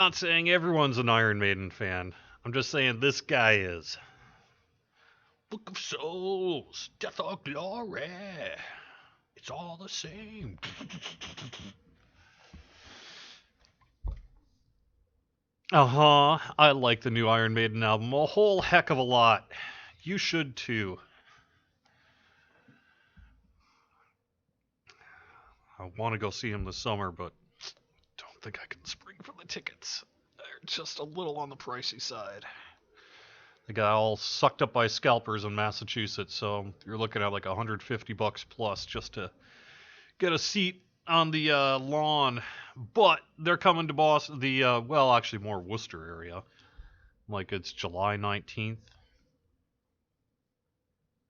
Not saying everyone's an Iron Maiden fan. I'm just saying this guy is. Book of Souls, Death or Glory. It's all the same. Uh-huh. I like the new Iron Maiden album a whole heck of a lot. You should too. I want to go see him this summer, but don't think I can spring for the tickets. They're just a little on the pricey side. They got all sucked up by scalpers in Massachusetts, so you're looking at like $150 plus just to get a seat on the lawn. But they're coming to Boston, well, actually more Worcester area. Like it's July 19th.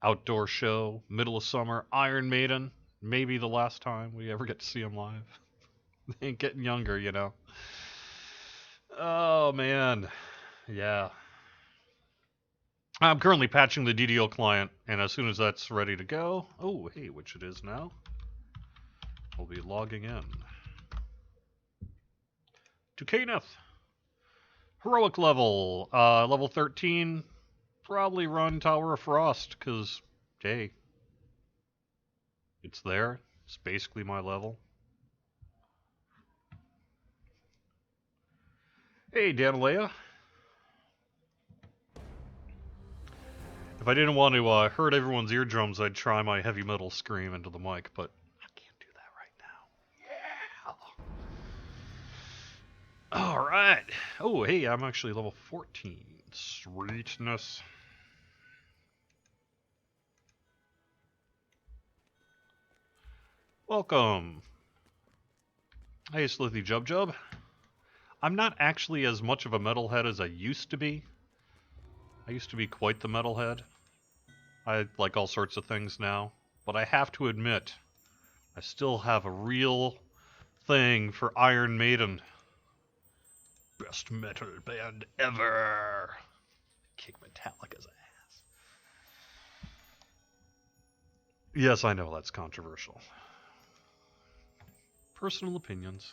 Outdoor show, middle of summer, Iron Maiden. Maybe the last time we ever get to see them live. They ain't getting younger, you know. Oh, man. Yeah. I'm currently patching the DDO client, and as soon as that's ready to go, oh, hey, which it is now, I'll be logging in. To Kenneth. Heroic level, level 13, probably run Tower of Frost, because, hey, it's there. It's basically my level. Hey, Danalea. If I didn't want to hurt everyone's eardrums, I'd try my heavy metal scream into the mic, but I can't do that right now. Yeah! Alright. Oh, hey, I'm actually level 14. Sweetness. Welcome. Hey, Slithy Jub Jub. I'm not actually as much of a metalhead as I used to be. I used to be quite the metalhead. I like all sorts of things now. But I have to admit, I still have a real thing for Iron Maiden. Best metal band ever. Kick Metallica's ass. Yes, I know that's controversial. Personal opinions.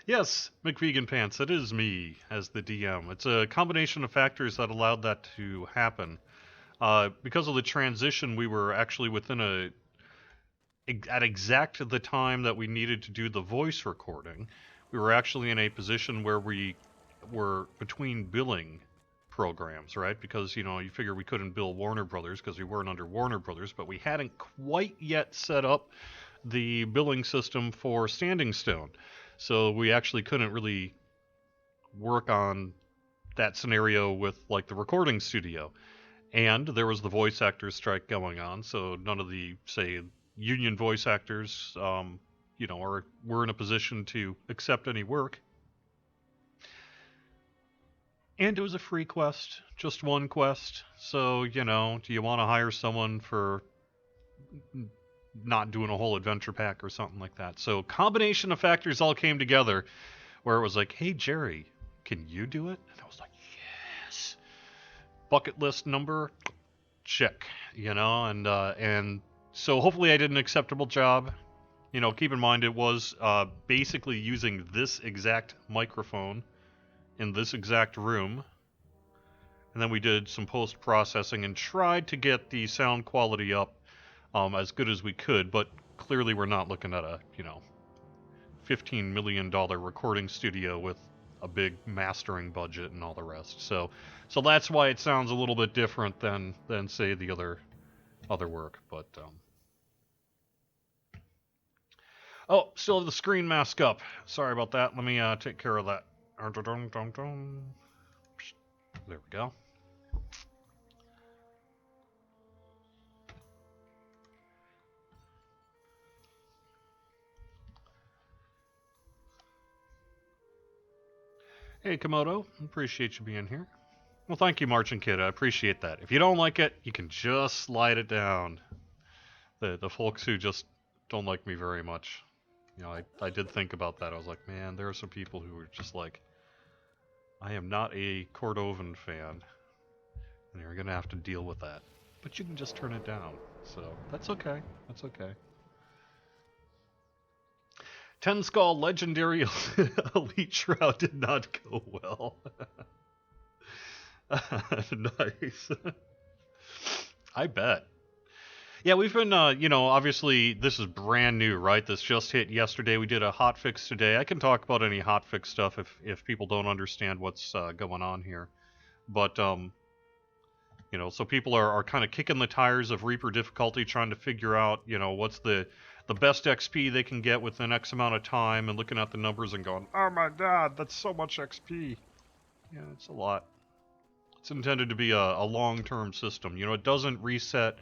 Yes, McVegan Pants, it is me as the DM. It's a combination of factors that allowed that to happen. Because of the transition, we were actually within at exact the time that we needed to do the voice recording, we were actually in a position where we were between billing programs, right? Because, you figure we couldn't bill Warner Brothers because we weren't under Warner Brothers, but we hadn't quite yet set up the billing system for Standing Stone. So we actually couldn't really work on that scenario with like the recording studio. And there was the voice actors strike going on, so none of the, say, union voice actors, were in a position to accept any work. And it was a free quest, just one quest. So, do you want to hire someone for not doing a whole adventure pack or something like that? So, combination of factors all came together where it was like, hey, Jerry, can you do it? And I was like, yes. Bucket list number, check, and so hopefully I did an acceptable job. Keep in mind it was basically using this exact microphone in this exact room. And then we did some post-processing and tried to get the sound quality up as good as we could, but clearly we're not looking at a, $15 million recording studio with a big mastering budget and all the rest. So that's why it sounds a little bit different than say the other work, but oh, still have the screen mask up. Sorry about that. Let me take care of that. There we go. Hey, Komodo. Appreciate you being here. Well, thank you, Marching Kid. I appreciate that. If you don't like it, you can just slide it down. The folks who just don't like me very much. I did think about that. I was like, man, there are some people who are just like, I am not a Cordovan fan, and you're gonna have to deal with that. But you can just turn it down, so that's okay. That's okay. Ten Skull Legendary Elite Shroud did not go well. Nice. I bet. Yeah, we've been, obviously this is brand new, right? This just hit yesterday. We did a hotfix today. I can talk about any hotfix stuff if people don't understand what's going on here. But, so people are kind of kicking the tires of Reaper difficulty, trying to figure out, what's the best XP they can get within X amount of time, and looking at the numbers and going, oh my god, that's so much XP. Yeah, it's a lot. It's intended to be a long-term system. It doesn't reset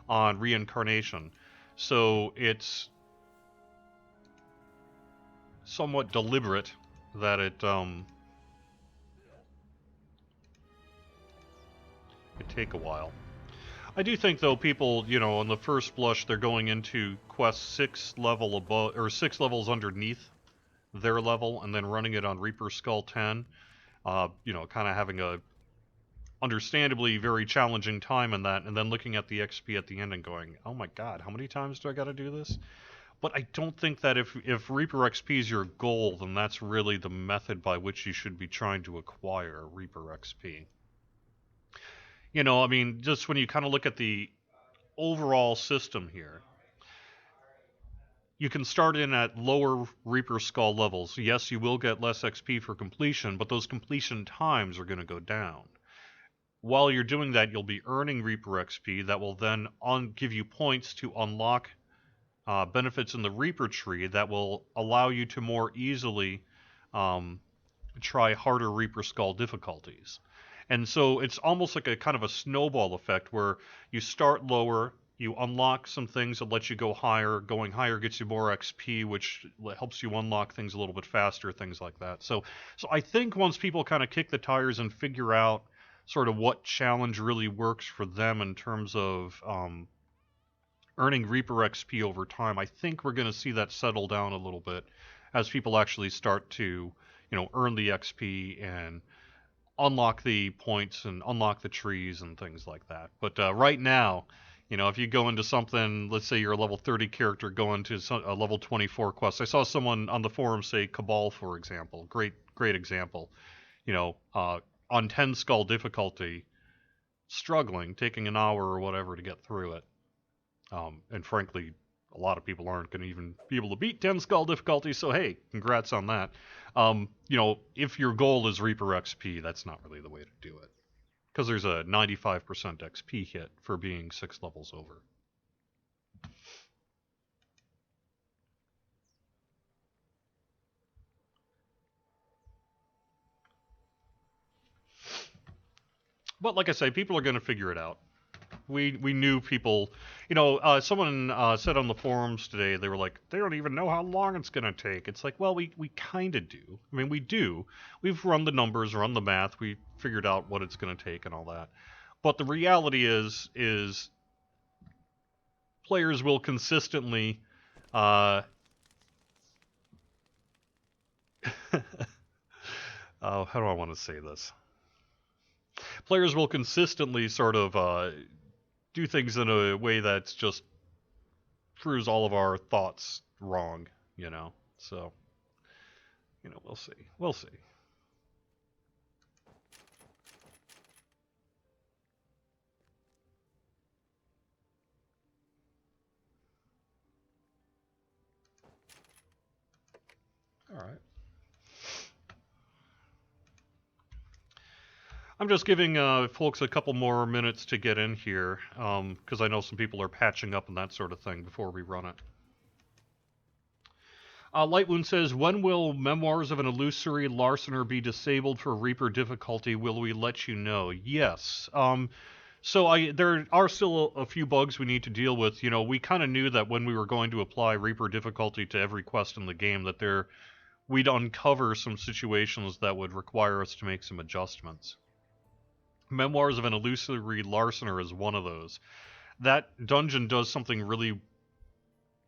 on reincarnation. So it's somewhat deliberate that it take a while. I do think, though, people, on the first blush, they're going into quest 6 level above, or 6 levels underneath their level, and then running it on Reaper Skull 10. Kind of having a understandably very challenging time in that, and then looking at the XP at the end and going, oh my god, how many times do I gotta do this? But I don't think that if Reaper XP is your goal, then that's really the method by which you should be trying to acquire Reaper XP. Just when you kind of look at the overall system here, you can start in at lower Reaper Skull levels. Yes, you will get less XP for completion, but those completion times are going to go down. While you're doing that, you'll be earning Reaper XP that will then give you points to unlock benefits in the Reaper tree that will allow you to more easily try harder Reaper Skull difficulties. And so it's almost like a kind of a snowball effect where you start lower, you unlock some things that let you go higher. Going higher gets you more XP, which helps you unlock things a little bit faster, things like that. So I think once people kind of kick the tires and figure out sort of what challenge really works for them in terms of earning Reaper XP over time, I think we're going to see that settle down a little bit as people actually start to, earn the XP and unlock the points and unlock the trees and things like that. But right now, if you go into something, let's say you're a level 30 character going to a level 24 quest. I saw someone on the forum say Cabal, for example. Great example. On 10 skull difficulty, struggling, taking an hour or whatever to get through it. And frankly, a lot of people aren't going to even be able to beat 10 skull difficulty, so hey, congrats on that. If your goal is Reaper XP, that's not really the way to do it. Because there's a 95% XP hit for being 6 levels over. But like I say, people are going to figure it out. We knew people, someone said on the forums today, they were like, they don't even know how long it's going to take. It's like, well, we kind of do. We do. We've run the numbers, run the math, we figured out what it's going to take and all that. But the reality is players will consistently how do I want to say this? Players will consistently sort of do things in a way that's just proves all of our thoughts wrong, So, we'll see. We'll see. All right. I'm just giving folks a couple more minutes to get in here, because I know some people are patching up and that sort of thing before we run it. Lightwound says, when will Memoirs of an Illusory Larcener be disabled for Reaper difficulty? Will we let you know? Yes. There are still a few bugs we need to deal with. We kind of knew that when we were going to apply Reaper difficulty to every quest in the game that we'd uncover some situations that would require us to make some adjustments. Memoirs of an Illusory Larcener is one of those. That dungeon does something really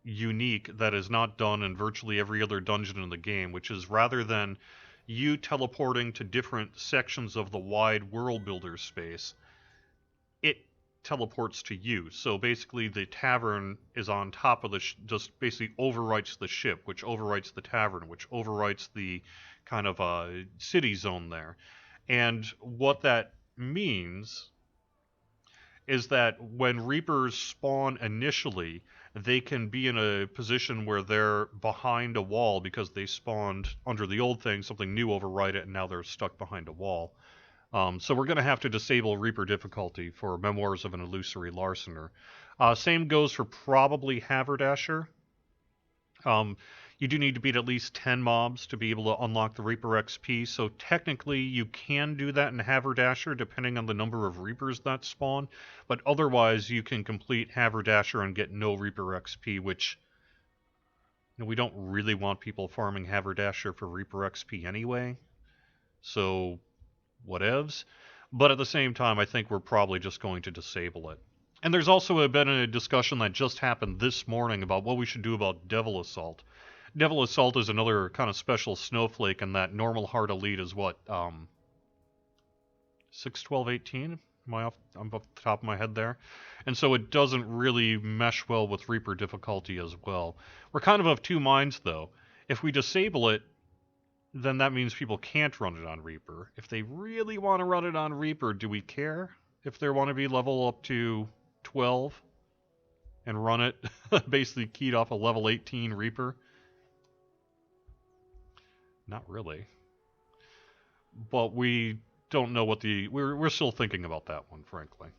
unique that is not done in virtually every other dungeon in the game, which is rather than you teleporting to different sections of the wide world builder space, it teleports to you. So basically the tavern is on top of the just basically overwrites the ship, which overwrites the tavern, which overwrites the kind of city zone there. And what that means is that when Reapers spawn initially, they can be in a position where they're behind a wall because they spawned under the old thing, something new override it, and now they're stuck behind a wall. So we're going to have to disable Reaper difficulty for Memoirs of an Illusory Larcener. Same goes for probably Haverdasher. You do need to beat at least 10 mobs to be able to unlock the Reaper XP, so technically you can do that in Haverdasher depending on the number of Reapers that spawn, but otherwise you can complete Haverdasher and get no Reaper XP, which we don't really want people farming Haverdasher for Reaper XP anyway, so whatevs. But at the same time, I think we're probably just going to disable it. And there's also been a discussion that just happened this morning about what we should do about Devil Assault. Devil Assault is another kind of special snowflake in that normal hard elite is what, 6, 12, 18? I'm off the top of my head there. And so it doesn't really mesh well with Reaper difficulty as well. We're kind of two minds, though. If we disable it, then that means people can't run it on Reaper. If they really want to run it on Reaper, do we care? If they want to be level up to 12 and run it basically keyed off a level 18 Reaper? Not really. But we don't know what we're still thinking about that one, frankly.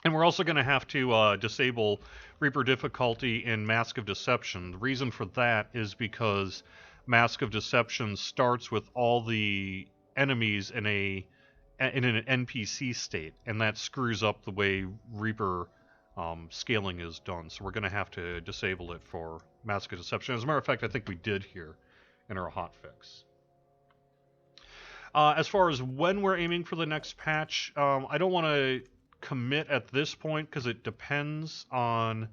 And we're also going to have to disable Reaper difficulty in Mask of Deception. The reason for that is because Mask of Deception starts with all the enemies in an NPC state, and that screws up the way Reaper scaling is done. So we're going to have to disable it for Mask of Deception. As a matter of fact, I think we did here in our hotfix. As far as when we're aiming for the next patch, I don't want to commit at this point because it depends on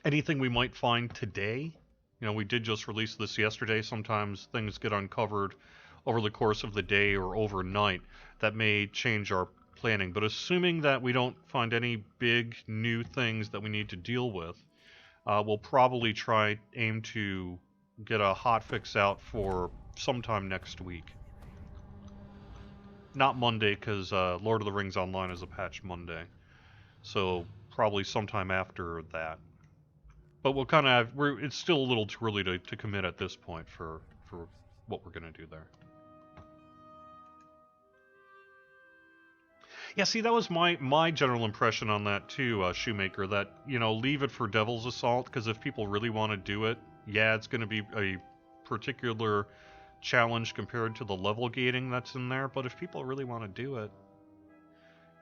anything we might find today. We did just release this yesterday. Sometimes things get uncovered over the course of the day or overnight that may change our planning. But assuming that we don't find any big new things that we need to deal with, we'll probably aim to get a hotfix out for sometime next week. Not Monday, because Lord of the Rings Online is a patch Monday. So probably sometime after that. But we'll kind of it's still a little too early to commit at this point for what we're going to do there. Yeah, see, that was my general impression on that too, Shoemaker, that, leave it for Devil's Assault, because if people really want to do it, yeah, it's going to be a particular challenge compared to the level gating that's in there, but if people really want to do it,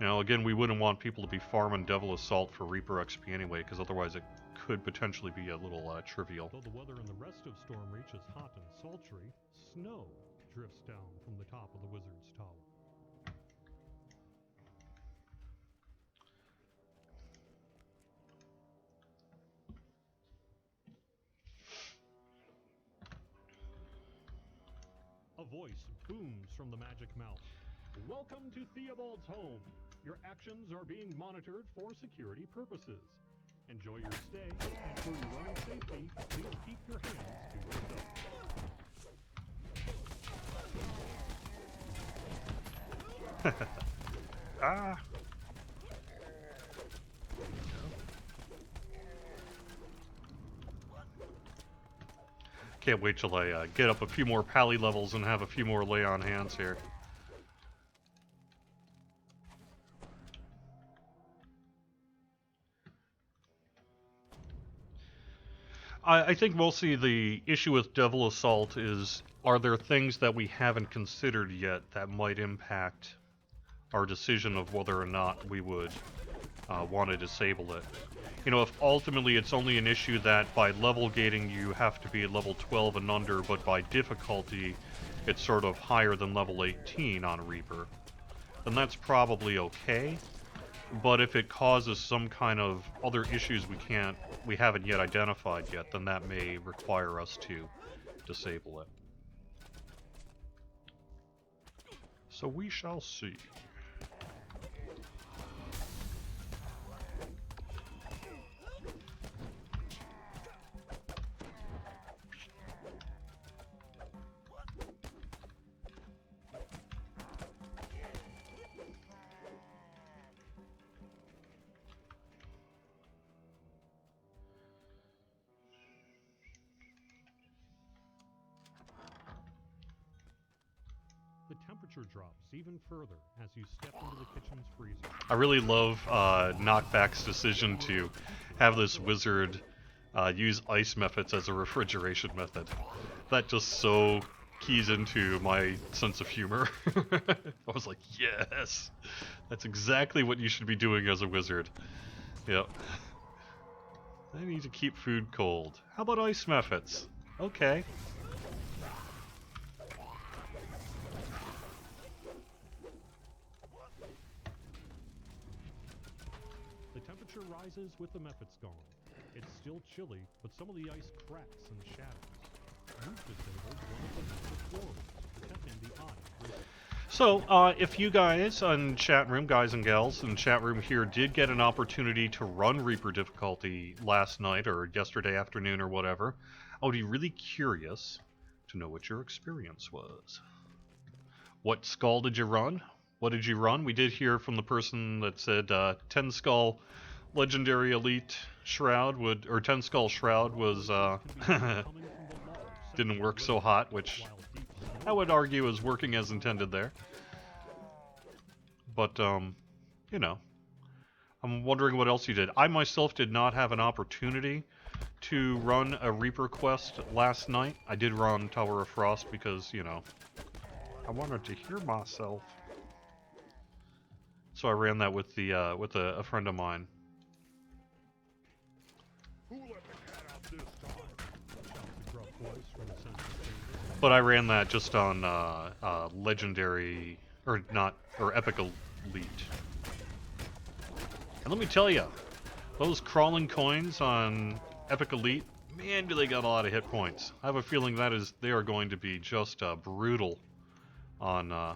again, we wouldn't want people to be farming Devil Assault for Reaper XP anyway, because otherwise it could potentially be a little trivial. Though the weather in the rest of Stormreach is hot and sultry, snow drifts down from the top of the Wizard's Tower. A voice booms from the magic mouth. Welcome to Theobald's home. Your actions are being monitored for security purposes. Enjoy your stay, and for your own safety, please keep your hands to yourself. Ah! Can't wait till I get up a few more pally levels and have a few more lay on hands here. I think mostly the issue with Devil Assault is, are there things that we haven't considered yet that might impact our decision of whether or not we would want to disable it? If ultimately it's only an issue that by level gating you have to be level 12 and under, but by difficulty it's sort of higher than level 18 on Reaper, then that's probably okay. But if it causes some kind of other issues we haven't yet identified yet, then that may require us to disable it. So we shall see. The temperature drops even further as you step into the kitchen's freezer. I really love Knockback's decision to have this wizard use ice methods as a refrigeration method. That just so keys into my sense of humor. I was like, yes! That's exactly what you should be doing as a wizard. Yep. I need to keep food cold. How about ice methods? Okay. The temperature rises with the methods gone. It's still chilly, but some of the ice cracks and shatters. You've disabled one of the magic floors, protecting the eye. So, if you guys in chat room, guys and gals in chat room here, did get an opportunity to run Reaper difficulty last night or yesterday afternoon or whatever, I would be really curious to know what your experience was. What skull did you run? What did you run? We did hear from the person that said 10 skull legendary elite shroud would, or 10 skull shroud was didn't work so hot, which I would argue is working as intended there. But you know, I'm wondering what else you did. I myself did not have an opportunity to run a Reaper quest last night. I did run Tower of Frost because, you know, I wanted to hear myself. So I ran that with a friend of mine. But I ran that just on legendary or not or epic elite. And let me tell you, those crawling coins on epic elite, man, do they got a lot of hit points. I have a feeling they are going to be just brutal on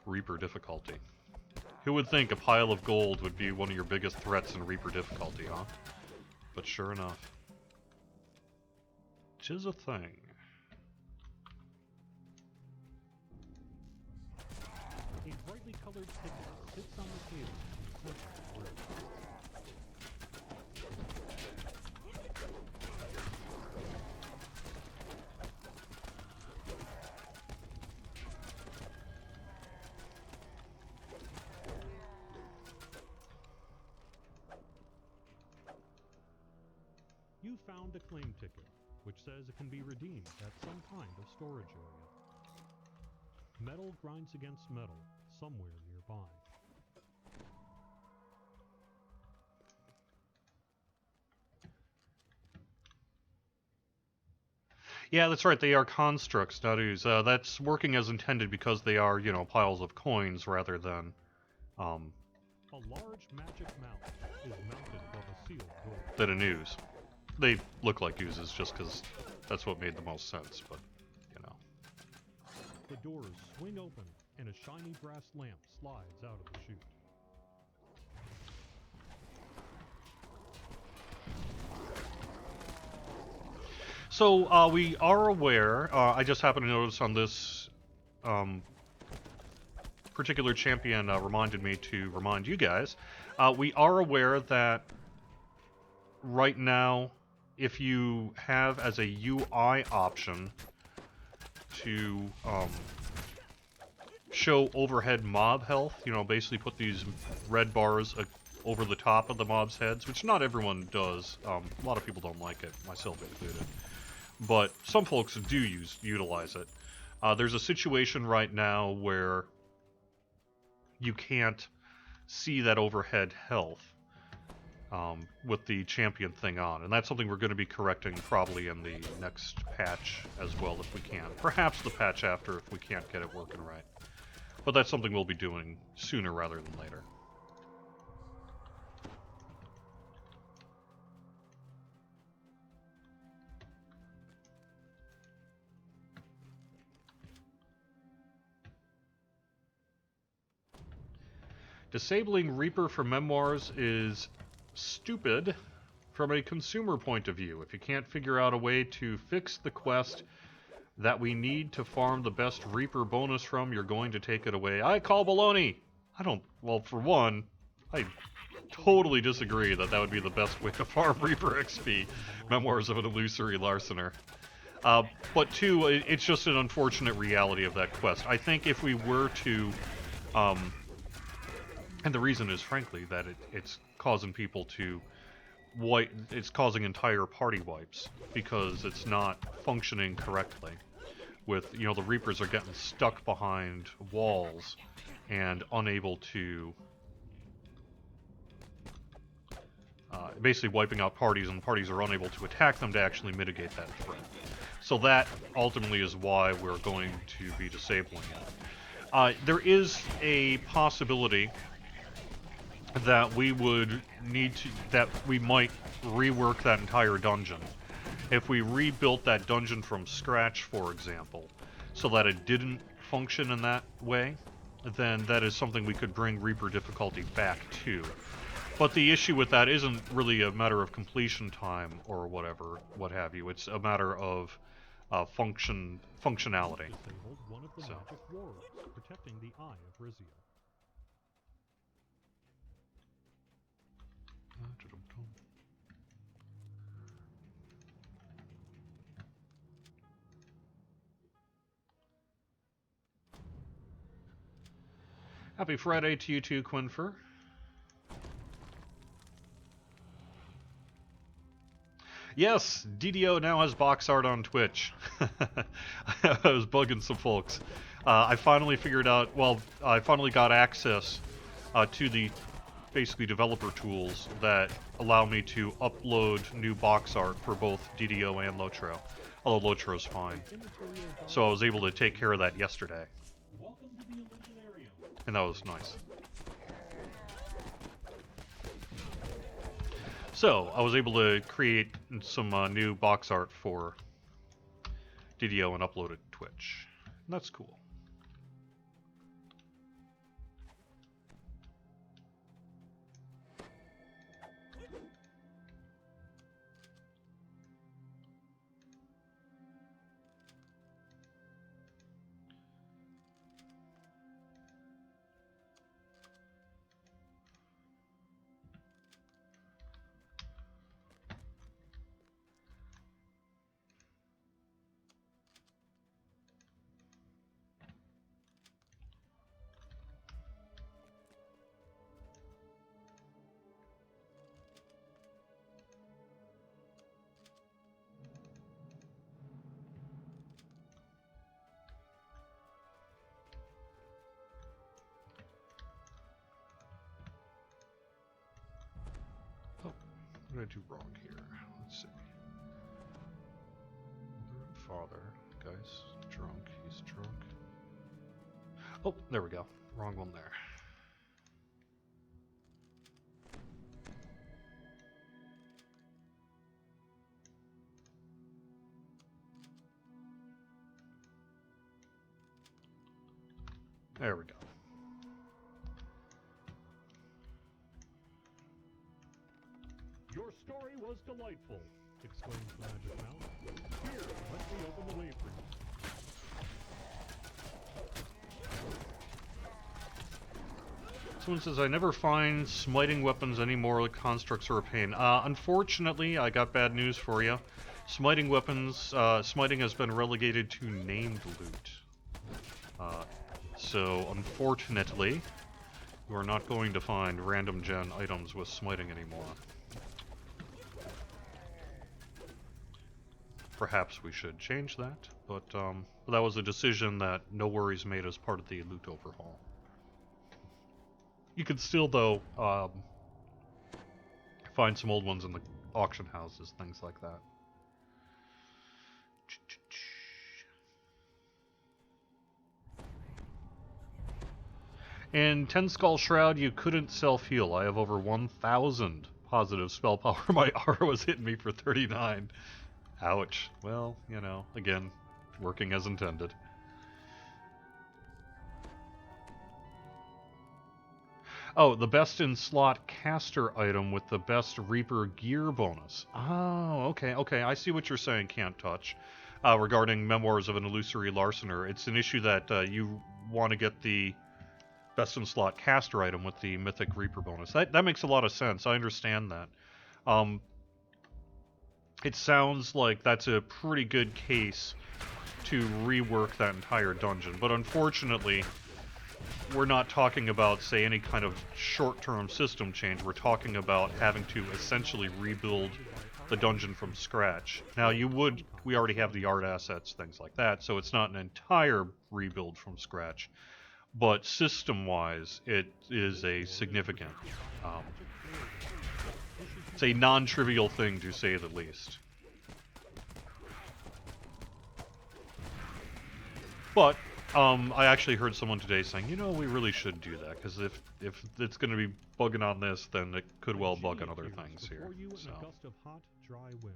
Reaper difficulty. Who would think a pile of gold would be one of your biggest threats in Reaper difficulty, huh? But sure enough. 'Tis a thing. A brightly colored ticket sits on the table in the center of the room. You found a claim ticket, which says it can be redeemed at some kind of storage area. Metal grinds against metal, somewhere nearby. Yeah, that's right. They are constructs, not ooze. That's working as intended because they are, you know, piles of coins rather than, A large magic mount is mounted above a sealed door. than an ooze. They look like oozes just because that's what made the most sense, but, you know. The doors swing open, and a shiny brass lamp slides out of the chute. So, we are aware, I just happened to notice on this particular champion reminded me to remind you guys, we are aware that right now, if you have as a UI option to show overhead mob health, you know, basically put these red bars over the top of the mob's heads, which not everyone does. A lot of people don't like it, myself included. But some folks do utilize it. There's a situation right now where you can't see that overhead health with the champion thing on, and that's something we're going to be correcting probably in the next patch as well if we can. Perhaps the patch after if we can't get it working right. But that's something we'll be doing sooner rather than later. Disabling Reaper from Memoirs is stupid from a consumer point of view. If you can't figure out a way to fix the quest that we need to farm the best Reaper bonus from, you're going to take it away. I call baloney! I don't... Well, for one, I totally disagree that that would be the best way to farm Reaper XP. Memoirs of an Illusory Larcener. But two, it's just an unfortunate reality of that quest. I think if we were to... and the reason is, frankly, that it's causing people to... It's causing entire party wipes, because it's not functioning correctly. With, you know, the Reapers are getting stuck behind walls and unable to... basically wiping out parties, and parties are unable to attack them to actually mitigate that threat. So that ultimately is why we're going to be disabling it. There is a possibility that we would need to, that we might rework that entire dungeon. If we rebuilt that dungeon from scratch, for example, so that it didn't function in that way, then that is something we could bring Reaper difficulty back to. But the issue with that isn't really a matter of completion time or whatever, what have you. It's a matter of functionality. Disabled one of the So. magic warlocks, protecting the Eye of Rizia. Happy Friday to you too, Quinfer. Yes, DDO now has box art on Twitch. I was bugging some folks. I finally figured out, well, I finally got access to the basically developer tools that allow me to upload new box art for both DDO and Lotro. Although Lotro's fine. So I was able to take care of that yesterday. And that was nice. So, I was able to create some new box art for DDO and upload it to Twitch. And that's cool. What did I do wrong here? Let's see. Mother and father. Guy's drunk. He's drunk. Oh, there we go. Wrong one there. There we go. Your story was delightful, exclaimed the Magic Mouth. Here, let me open the way for you. Someone says, I never find smiting weapons anymore. Constructs are a pain. Unfortunately, I got bad news for you. Smiting weapons, smiting has been relegated to named loot. So, unfortunately, you are not going to find random gen items with smiting anymore. Perhaps we should change that, but that was a decision that No Worries made as part of the loot overhaul. You could still, though, find some old ones in the auction houses, things like that. In Ten Skull Shroud, you couldn't self-heal. I have over 1,000 positive spell power. My aura was hitting me for 39. Ouch. Well, you know, again, working as intended. Oh, the best in slot caster item with the best Reaper gear bonus. Oh, okay, okay. I see what you're saying, Can't Touch. Regarding Memoirs of an Illusory Larcener, it's an issue that you want to get the best in slot caster item with the Mythic Reaper bonus. That makes a lot of sense. I understand that. It sounds like that's a pretty good case to rework that entire dungeon, but unfortunately, we're not talking about, say, any kind of short-term system change. We're talking about having to essentially rebuild the dungeon from scratch. Now, we already have the art assets, things like that, so it's not an entire rebuild from scratch. But system-wise, it is a significant, it's a non-trivial thing, to say the least. But I actually heard someone today saying, you know, we really should do that, because if it's going to be bugging on this, then it could well bug on other things here. So. A gust of hot, dry wind.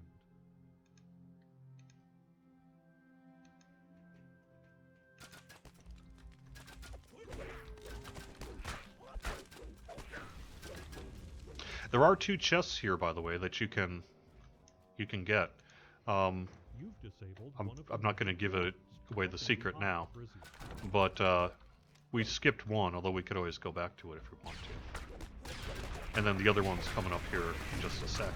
There are 2 chests here, by the way, that you can get. I'm not going to give away the secret now, but we skipped one, although we could always go back to it if we want to. And then the other one's coming up here in just a sec.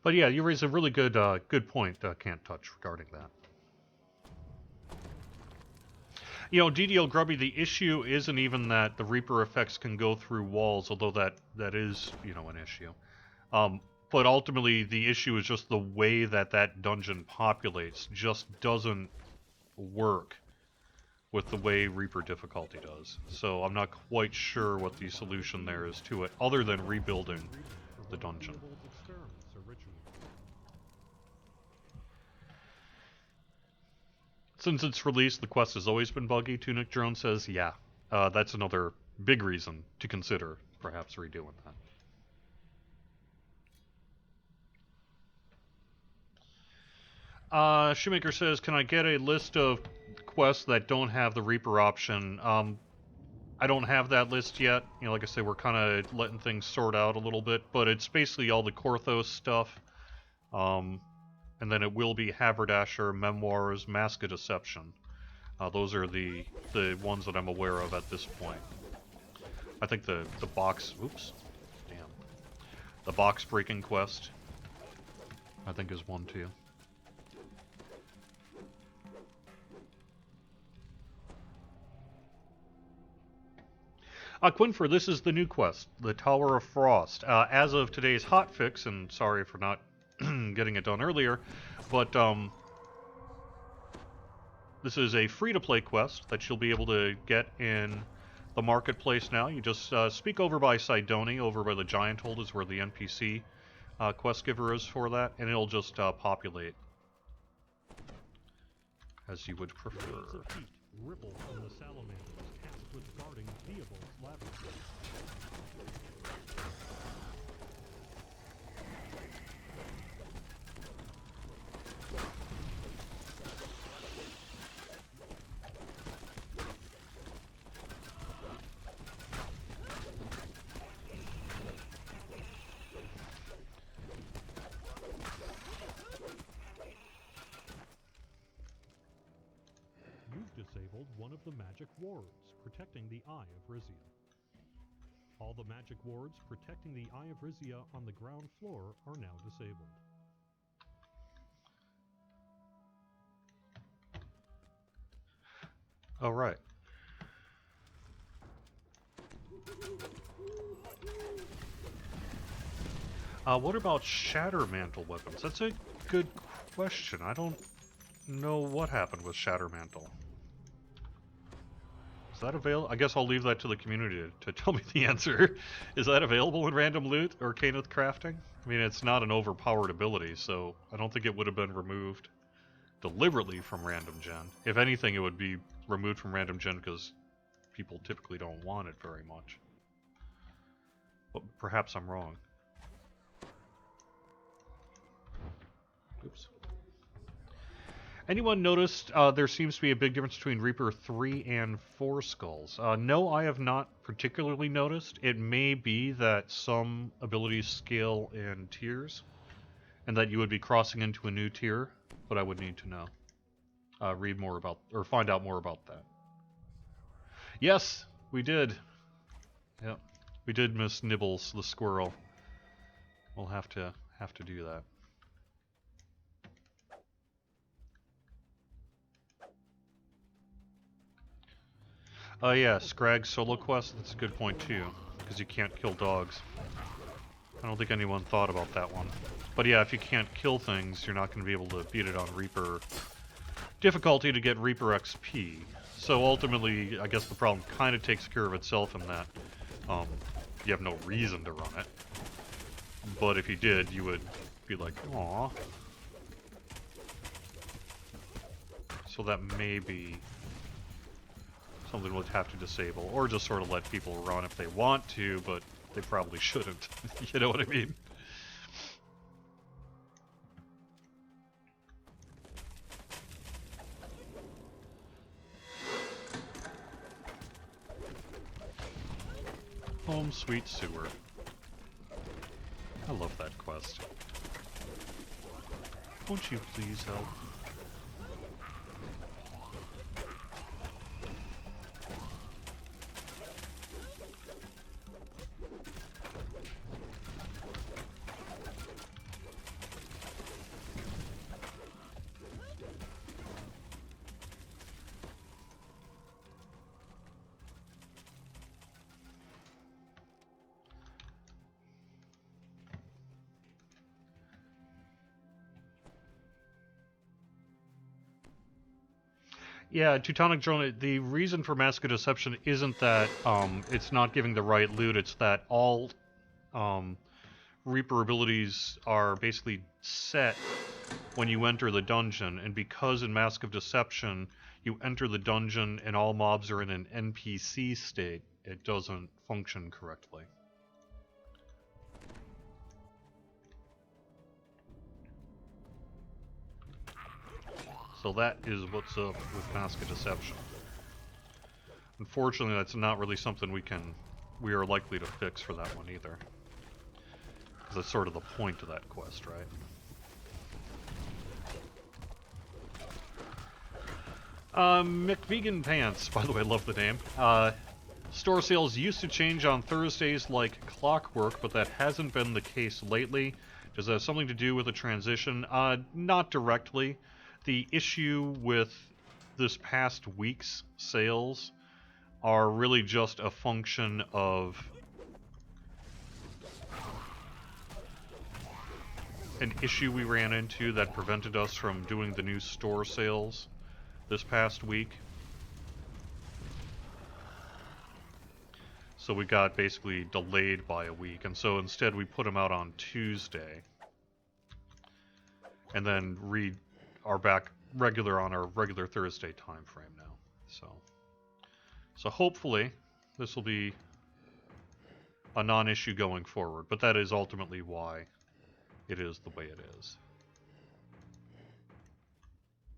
But yeah, you raise a really good point, Can't Touch, regarding that. You know, DDO Grubby, the issue isn't even that the Reaper effects can go through walls, although that is, you know, an issue. But ultimately, the issue is just the way that dungeon populates just doesn't work with the way Reaper difficulty does. So I'm not quite sure what the solution there is to it, other than rebuilding the dungeon. Since its release, the quest has always been buggy, Tunic Drone says, yeah. That's another big reason to consider perhaps redoing that. Shoemaker says, can I get a list of quests that don't have the Reaper option? I don't have that list yet. You know, like I say, we're kind of letting things sort out a little bit, but it's basically all the Korthos stuff. And then it will be Haberdasher, Memoirs, Mask of Deception. Those are the ones that I'm aware of at this point. I think the box... Oops. Damn. The box breaking quest, I think, is one too. Quinfer, this is the new quest, the Tower of Frost. As of today's hotfix, and sorry for not getting it done earlier, but this is a free-to-play quest that you'll be able to get in the marketplace now. You just speak over by Sidoni, over by the Giant Hold is where the NPC quest giver is for that, and it'll just populate as you would prefer. Ripple from the salamanders tasked with guarding Theobald's laboratory. Disabled one of the magic wards protecting the Eye of Rizia. All the magic wards protecting the Eye of Rizia on the ground floor are now disabled. Oh, right. What about Shatter Mantle weapons? That's a good question. I don't know what happened with Shatter Mantle. Is that available? I guess I'll leave that to the community to tell me the answer. Is that available in random loot or Caneth crafting? I mean, it's not an overpowered ability, so I don't think it would have been removed deliberately from random gen. If anything, it would be removed from random gen because people typically don't want it very much. But perhaps I'm wrong. Oops. Anyone noticed there seems to be a big difference between Reaper 3 and 4 skulls? No, I have not particularly noticed. It may be that some abilities scale in tiers, and that you would be crossing into a new tier, but I would need to know. Read more about, or find out more about that. Yes, we did. Yep, we did miss Nibbles the squirrel. We'll have to do that. Oh yeah, Scrag solo quest, that's a good point too, because you can't kill dogs. I don't think anyone thought about that one. But yeah, if you can't kill things, you're not going to be able to beat it on Reaper difficulty to get Reaper XP. So ultimately, I guess the problem kind of takes care of itself in that you have no reason to run it. But if you did, you would be like, aww. So that may be something we'll have to disable, or just sort of let people run if they want to, but they probably shouldn't. You know what I mean? Home Sweet Sewer. I love that quest. Won't you please help? Yeah, Teutonic Drone, the reason for Mask of Deception isn't that it's not giving the right loot, it's that all Reaper abilities are basically set when you enter the dungeon, and because in Mask of Deception you enter the dungeon and all mobs are in an NPC state, it doesn't function correctly. So that is what's up with Mask of Deception. Unfortunately, that's not really something we are likely to fix for that one either. Because that's sort of the point of that quest, right? McVegan Pants, by the way, love the name. Store sales used to change on Thursdays like clockwork, but that hasn't been the case lately. Does that have something to do with the transition? Not directly. The issue with this past week's sales are really just a function of an issue we ran into that prevented us from doing the new store sales this past week. So we got basically delayed by a week, and so instead we put them out on Tuesday. And then are back on our regular Thursday time frame now. So hopefully this will be a non-issue going forward, but that is ultimately why it is the way it is.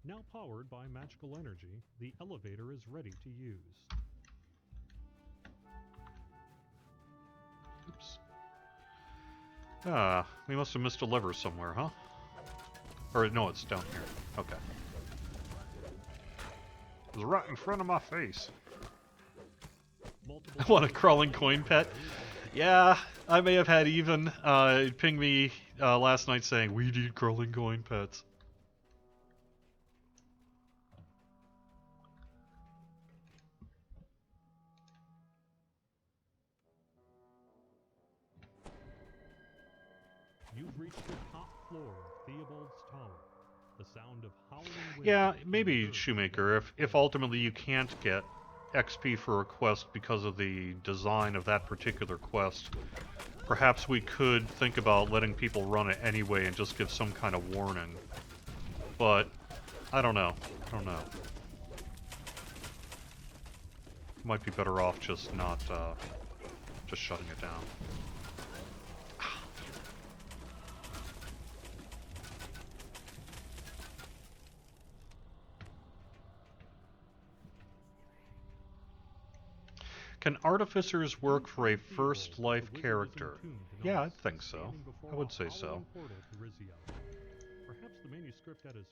Now powered by magical energy, the elevator is ready to use. Oops. We must have missed a lever somewhere, huh? Or no, it's down here. Okay. It was right in front of my face. I want a crawling coin pet. Yeah, I may have had even ping me last night saying, we need crawling coin pets. You've reached the top floor of Theobald's Tower. The sound of howling wind. Yeah, maybe Shoemaker, if ultimately you can't get XP for a quest because of the design of that particular quest, perhaps we could think about letting people run it anyway and just give some kind of warning. But I don't know. Might be better off just not just shutting it down. Can artificers work for a first life character? Yeah, I think so. I would say so.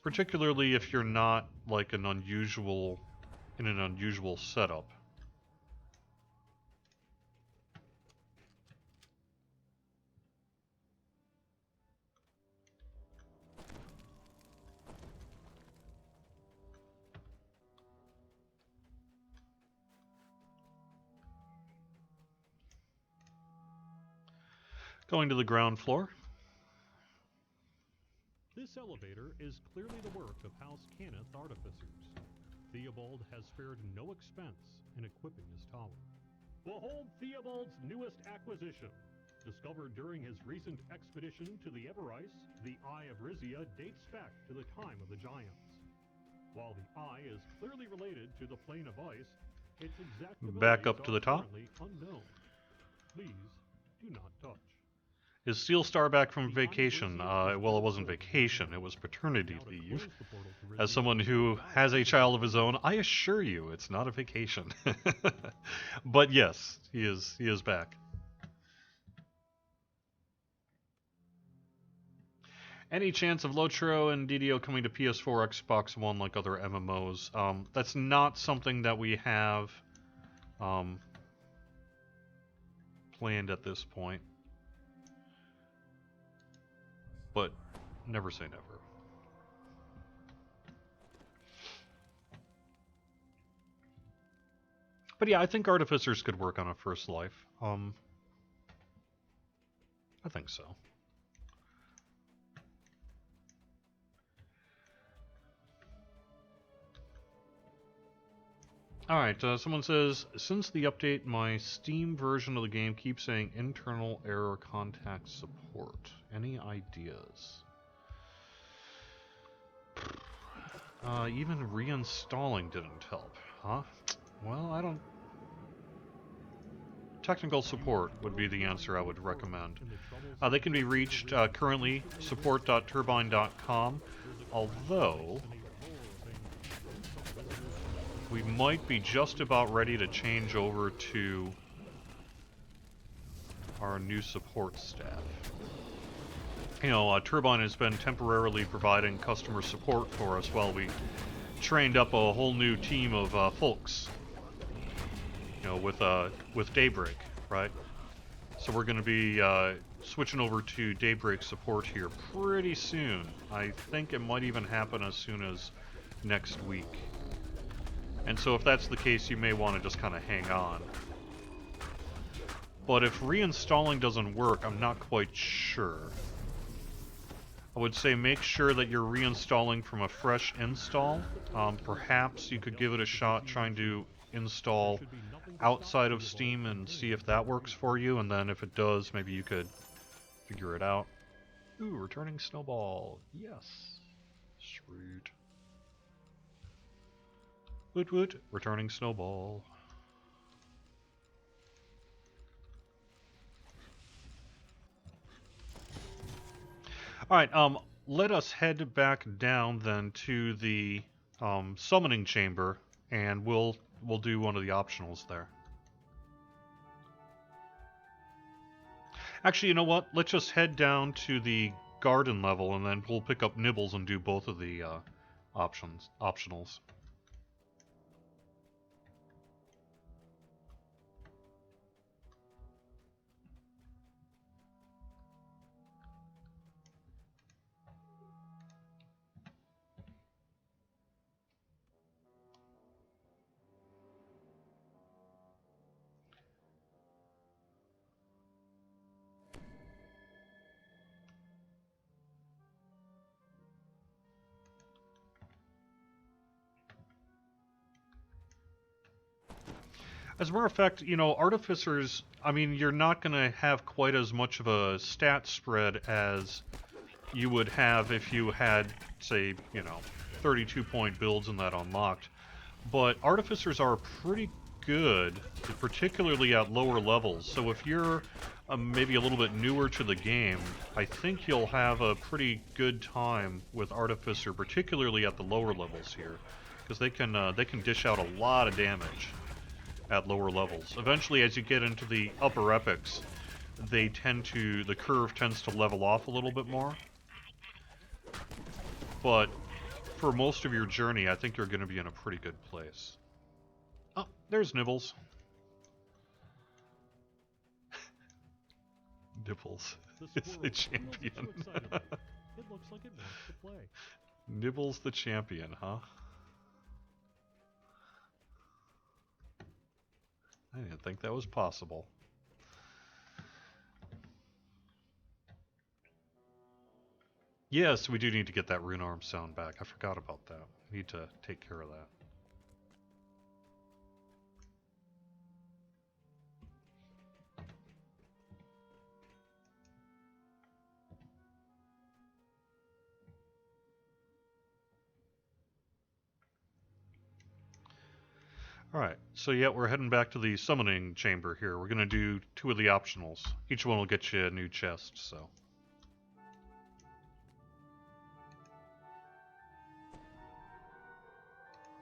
Particularly if you're not like in an unusual setup. Going to the ground floor. This elevator is clearly the work of House Cannith artificers. Theobald has spared no expense in equipping his tower. Behold Theobald's newest acquisition. Discovered during his recent expedition to the Everise, the Eye of Rizia dates back to the time of the Giants. While the Eye is clearly related to the Plane of Ice, its exact Back up to the top. Unknown. Please do not touch. Is Steel Star back from vacation? Well, it wasn't vacation, it was paternity leave. As someone who has a child of his own, I assure you it's not a vacation. But yes, he is back. Any chance of Lotro and DDO coming to PS4, Xbox One like other MMOs? That's not something that we have planned at this point. But never say never. But yeah, I think artificers could work on a first life. I think so. Alright, someone says, since the update, my Steam version of the game keeps saying internal error contact support. Any ideas? Even reinstalling didn't help, huh? Well, I don't... Technical support would be the answer I would recommend. They can be reached currently, support.turbine.com, although... we might be just about ready to change over to our new support staff. You know, Turbine has been temporarily providing customer support for us while we trained up a whole new team of folks. You know, with Daybreak, right? So we're going to be switching over to Daybreak support here pretty soon. I think it might even happen as soon as next week. And so if that's the case, you may want to just kind of hang on. But if reinstalling doesn't work, I'm not quite sure. I would say make sure that you're reinstalling from a fresh install. Perhaps you could give it a shot trying to install outside of Steam and see if that works for you, and then if it does, maybe you could figure it out. Ooh, returning snowball. Yes. Sweet. Woot woot, returning snowball. Alright, let us head back down then to the summoning chamber, and we'll do one of the optionals there. Actually, you know what? Let's just head down to the garden level, and then we'll pick up nibbles and do both of the optionals. As a matter of fact, you know, artificers, I mean, you're not going to have quite as much of a stat spread as you would have if you had, say, you know, 32-point builds and that unlocked. But artificers are pretty good, particularly at lower levels. So if you're maybe a little bit newer to the game, I think you'll have a pretty good time with artificer, particularly at the lower levels here, because they can dish out a lot of damage. at lower levels. Eventually, as you get into the upper epics, the curve tends to level off a little bit more. But for most of your journey, I think you're going to be in a pretty good place. Oh, there's Nibbles. Nibbles is the champion. It looks like it wants to play. Nibbles the champion, huh? I didn't think that was possible. Yes, we do need to get that rune arm sound back. I forgot about that. We need to take care of that. Alright, so yeah, we're heading back to the summoning chamber here. We're going to do 2 of the optionals. Each one will get you a new chest, so...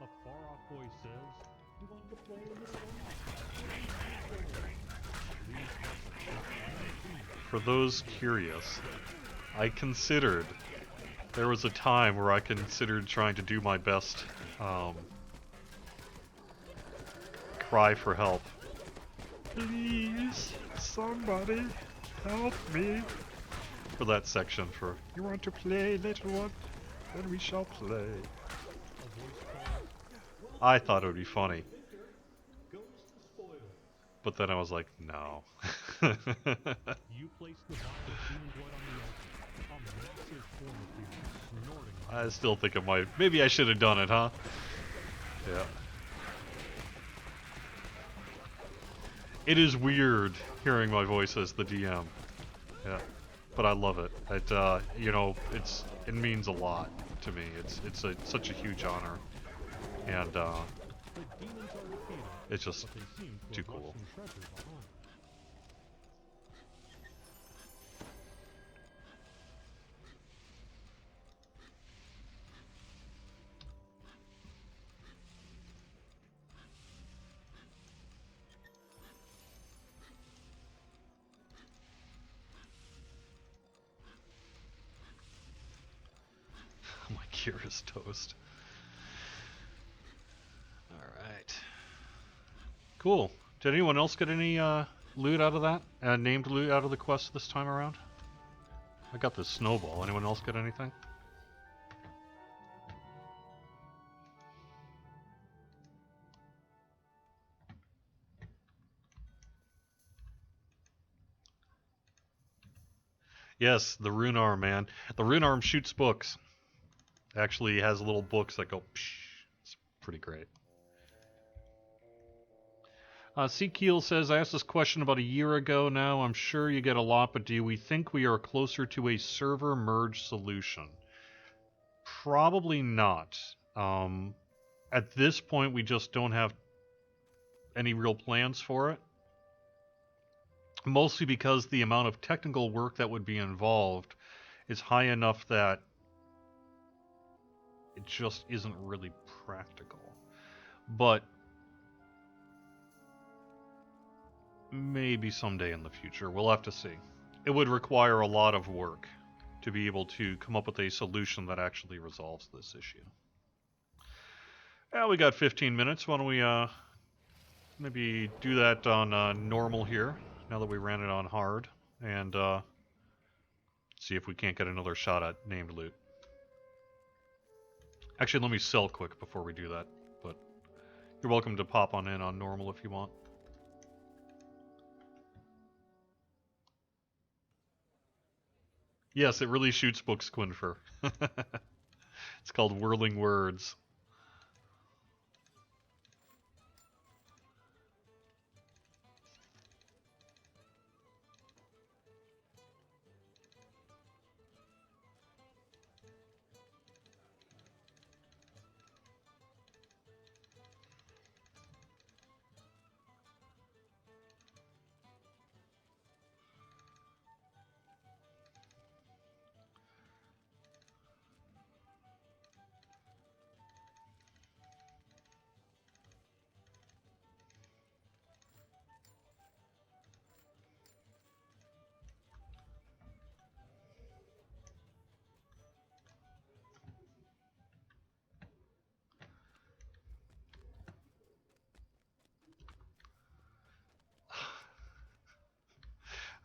A far-off voice says, "You want to play a little one?" For those curious, there was a time where I considered trying to do my best, cry for help. Please, somebody, help me. For that section, for, you want to play, little one? Then we shall play. I thought it would be funny. But then I was like, no. You place the vial of human blood on the altar. A massive form appears, snorting. I still think it might. Maybe I should have done it, huh? Yeah. It is weird hearing my voice as the DM. Yeah. But I love it. It, you know, it means a lot to me. It's such a huge honor. And, it's just too cool. My gear is toast. Alright. Cool. Did anyone else get any loot out of that? Named loot out of the quest this time around? I got this snowball. Anyone else get anything? Yes, the rune arm, man. The rune arm shoots books. Actually has little books that go psh. It's pretty great. C-Keel says, I asked this question about a year ago now. I'm sure you get a lot, but do we think we are closer to a server merge solution? Probably not. At this point, we just don't have any real plans for it. Mostly because the amount of technical work that would be involved is high enough that it just isn't really practical. But maybe someday in the future. We'll have to see. It would require a lot of work to be able to come up with a solution that actually resolves this issue. Yeah, we got 15 minutes. Why don't we maybe do that on normal here, now that we ran it on hard, and see if we can't get another shot at named loot. Actually, let me sell quick before we do that, but you're welcome to pop on in on normal if you want. Yes, it really shoots books, Quinfer. It's called Whirling Words.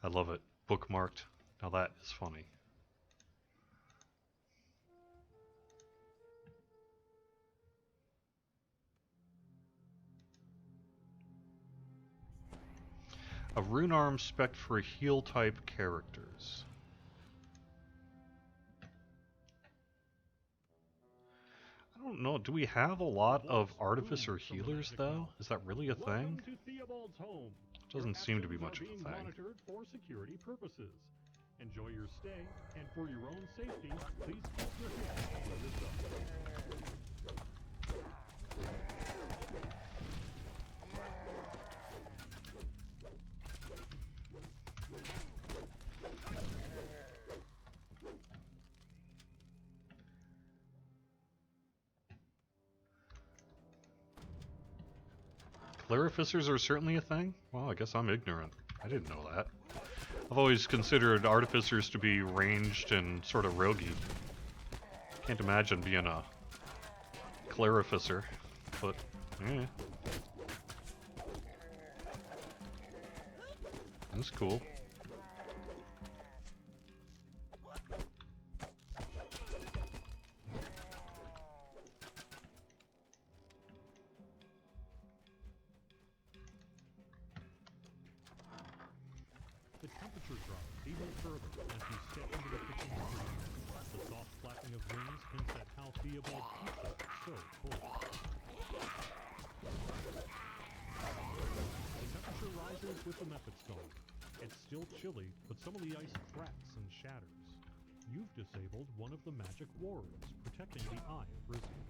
I love it. Bookmarked. Now that is funny. A rune arm spec for heal type characters. I don't know. Do we have a lot of artificer healers though? Is that really a thing? Doesn't seem to be much of a thing. Monitored for security purposes. Enjoy your stay, and for your own safety, please keep your hands where it's up. Clarificers are certainly a thing? Well, I guess I'm ignorant. I didn't know that. I've always considered artificers to be ranged and sort of roguey. Can't imagine being a clarificer, but yeah. That's cool. The temperature drops even further as you step into the kitchen street. The soft flapping of wings hints at how Theobald keeps it so cold. The temperature rises with the method stone. It's still chilly, but some of the ice cracks and shatters. You've disabled one of the magic wards, protecting the Eye of Rizzy.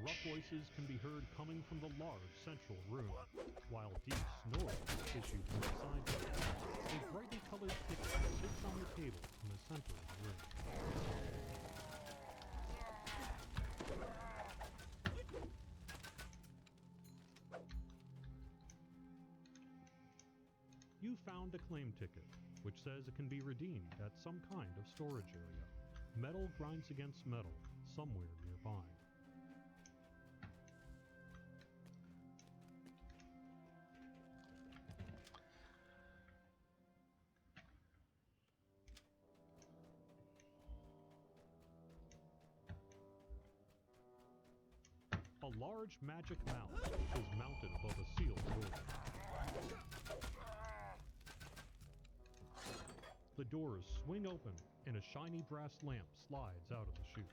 Rough voices can be heard coming from the large central room, while deep snores issue from the side door. A brightly colored ticket sits on the table in the center of the room. You found a claim ticket, which says it can be redeemed at some kind of storage area. Metal grinds against metal, somewhere nearby. A large magic mouse is mounted above a sealed door. The doors swing open, and a shiny brass lamp slides out of the chute.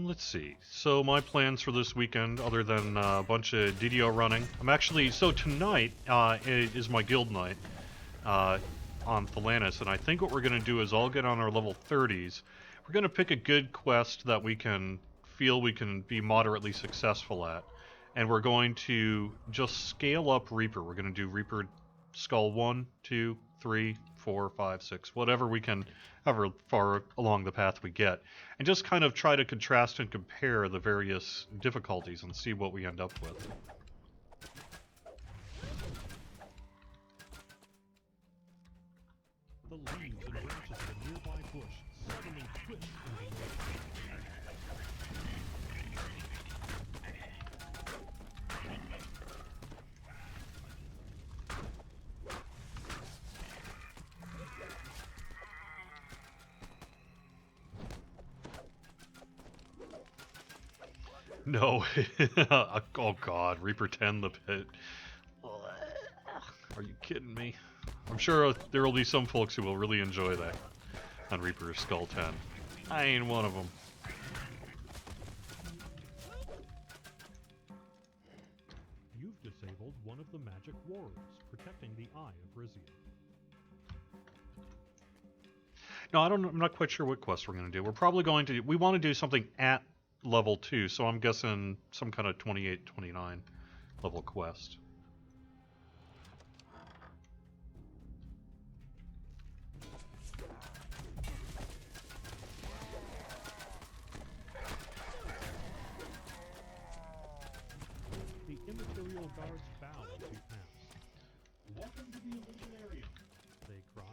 Let's see. So my plans for this weekend, other than a bunch of DDO running, so tonight is my guild night on Thelanis, and I think what we're going to do is all get on our level 30s. We're going to pick a good quest that we can feel we can be moderately successful at, and we're going to just scale up Reaper. We're going to do Reaper Skull 1, 2, 3, 4, 5, 6, whatever we can, however far along the path we get, and just kind of try to contrast and compare the various difficulties and see what we end up with. The leaves and branches of a nearby bush suddenly twist into motion. No. Oh god, Reaper 10 the pit. Are you kidding me? I'm sure there will be some folks who will really enjoy that on Reaper Skull 10. I ain't one of them. You've disabled one of the magic wards, protecting the Eye of Rizzy. No, I'm not quite sure what quest we're going to do. We're probably going to... We want to do something at level 2, so I'm guessing some kind of 28, 29 level quest. guards bow as you pass. Welcome to the Illusionarium, they cry.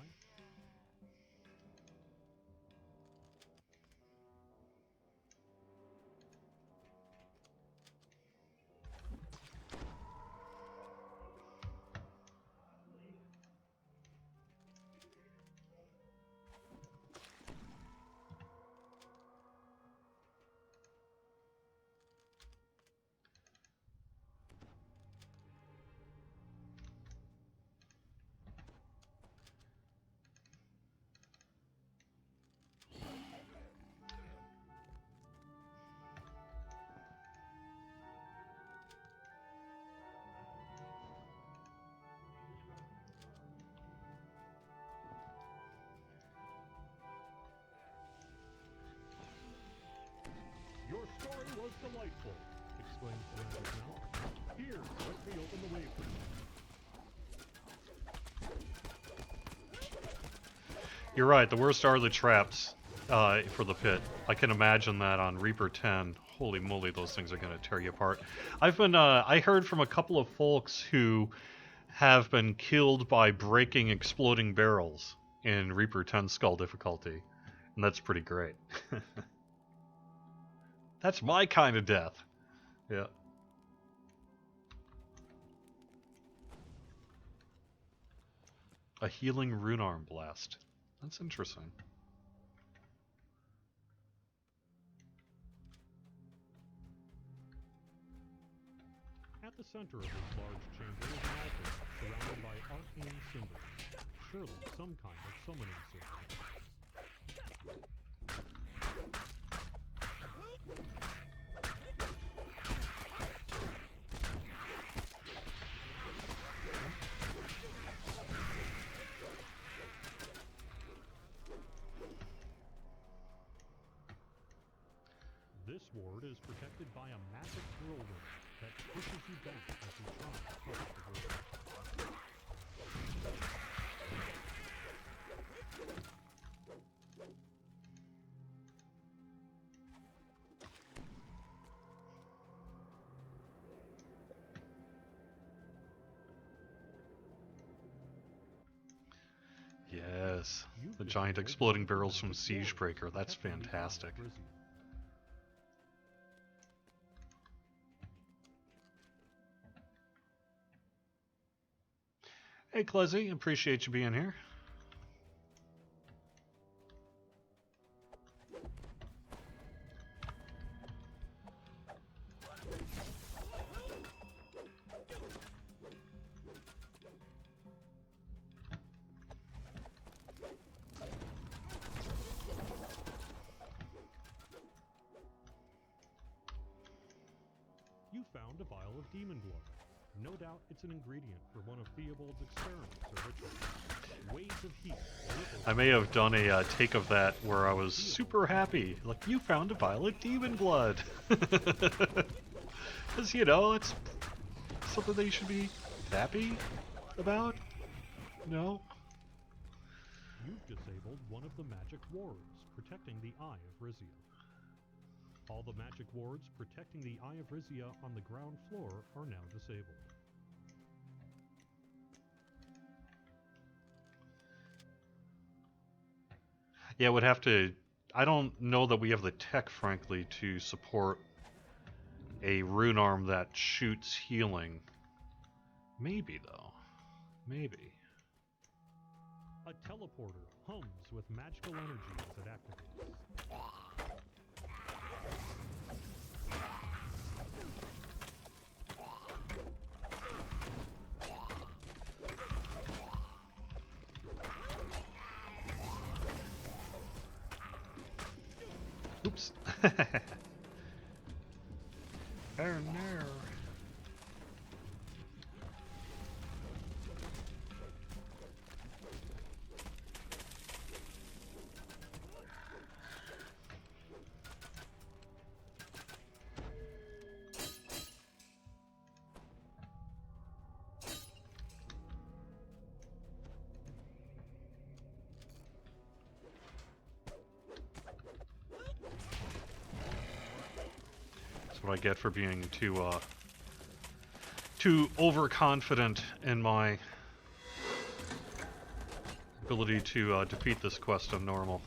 Your story was delightful, exclaims the Magic Mouth. Here, let me open the way for you. You're right, the worst are the traps for the pit. I can imagine that on Reaper 10. Holy moly, those things are going to tear you apart. I heard from a couple of folks who have been killed by breaking exploding barrels in Reaper 10 Skull difficulty. And that's pretty great. That's my kind of death. Yeah. A healing rune arm blast. That's interesting. At the center of this large chamber is an altar, surrounded by arcane symbols. Surely some kind of summoning symbol. This ward is protected by a massive whirlwind that pushes you back as you try to cross the river. Yes, the giant exploding barrels from Siegebreaker. That's fantastic. Hey, Clezzy, appreciate you being here. You found a vial of demon blood. No doubt it's an ingredient for one of Theobald's experiments or rituals. Waves of heat. I may have done a take of that where I was super happy. Like, you found a vial of demon blood. Because, you know, it's something that you should be happy about. No? You've disabled one of the magic wards, protecting the Eye of Rizia. All the magic wards protecting the Eye of Rizia on the ground floor are now disabled. Yeah, would have to... I don't know that we have the tech, frankly, to support a rune arm that shoots healing. Maybe, though. Maybe. A teleporter hums with magical energy as it activates. Oops. Oh no. What I get for being too too overconfident in my ability to defeat this quest on normal.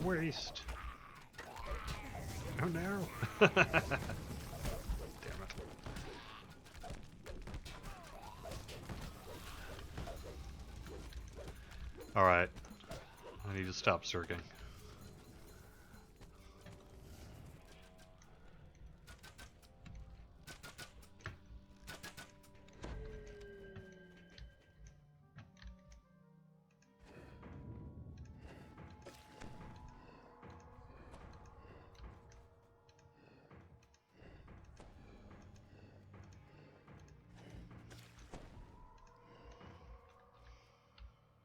Waste. Oh no. Damn it. Alright. I need to stop circling.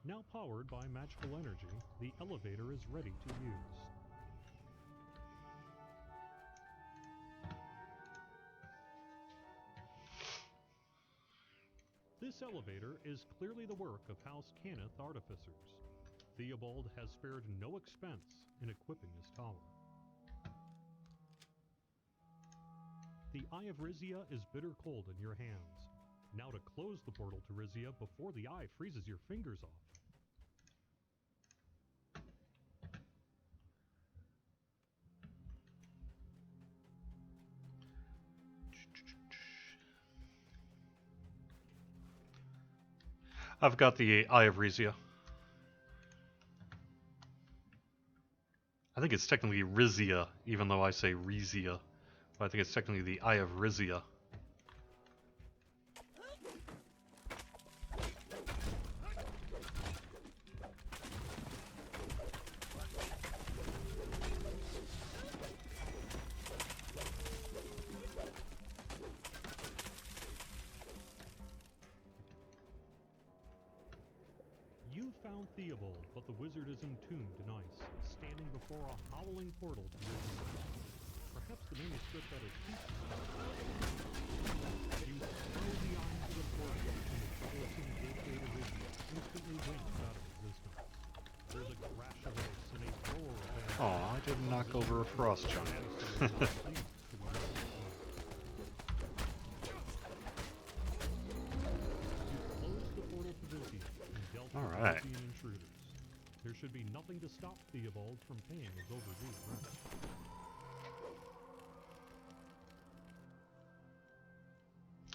Now powered by magical energy, the elevator is ready to use. This elevator is clearly the work of House Cannith artificers. Theobald has spared no expense in equipping his tower. The Eye of Rizia is bitter cold in your hands. Now to close the portal to Rizia before the eye freezes your fingers off. I've got the Eye of Rizia. I think it's technically Rizia, even though I say Rizia. But I think it's technically the Eye of Rizia. You found Theobald, but the wizard is entombed in ice, standing before a howling portal to Rizia. Perhaps the manuscript that it teaches you throw the eye into the portal, and the troublesome gateway to Rizia instantly winks out of existence. There's a crash of ice and a roar of air. Oh, I didn't knock over a frost giant. Alright. Intruders. There should be nothing to stop Theobald from paying his overdue rent.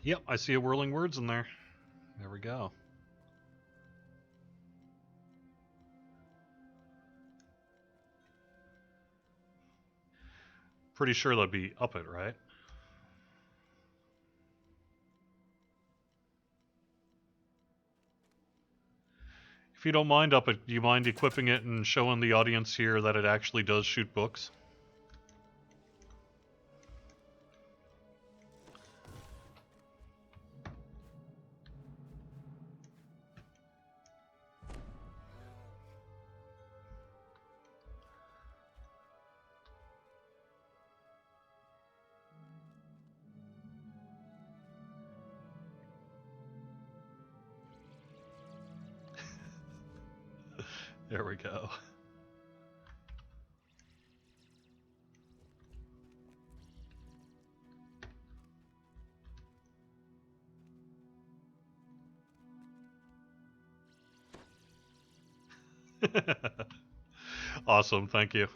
Yep, I see a whirling words in there. There we go. Pretty sure that'd be up it, right? If you don't mind up it, do you mind equipping it and showing the audience here that it actually does shoot books? There we go. Awesome, thank you.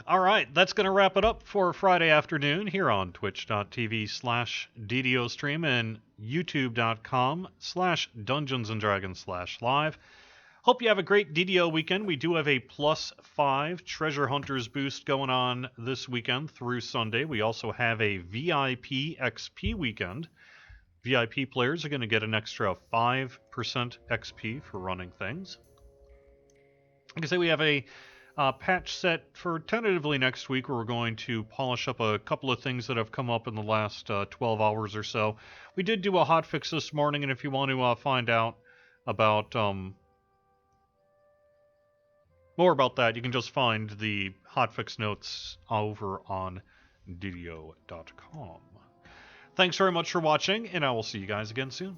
All right. right, that's going to wrap it up for Friday afternoon here on twitch.tv/DDO stream and youtube.com/DungeonsandDragons/live. Hope you have a great DDO weekend. We do have a +5 Treasure Hunters boost going on this weekend through Sunday. We also have a VIP XP weekend. VIP players are going to get an extra 5% XP for running things. Like I say, we have a patch set for tentatively next week where we're going to polish up a couple of things that have come up in the last 12 hours or so. We did do a hotfix this morning, and if you want to find out about more about that, you can just find the hotfix notes over on DDO.com. Thanks very much for watching, and I will see you guys again soon.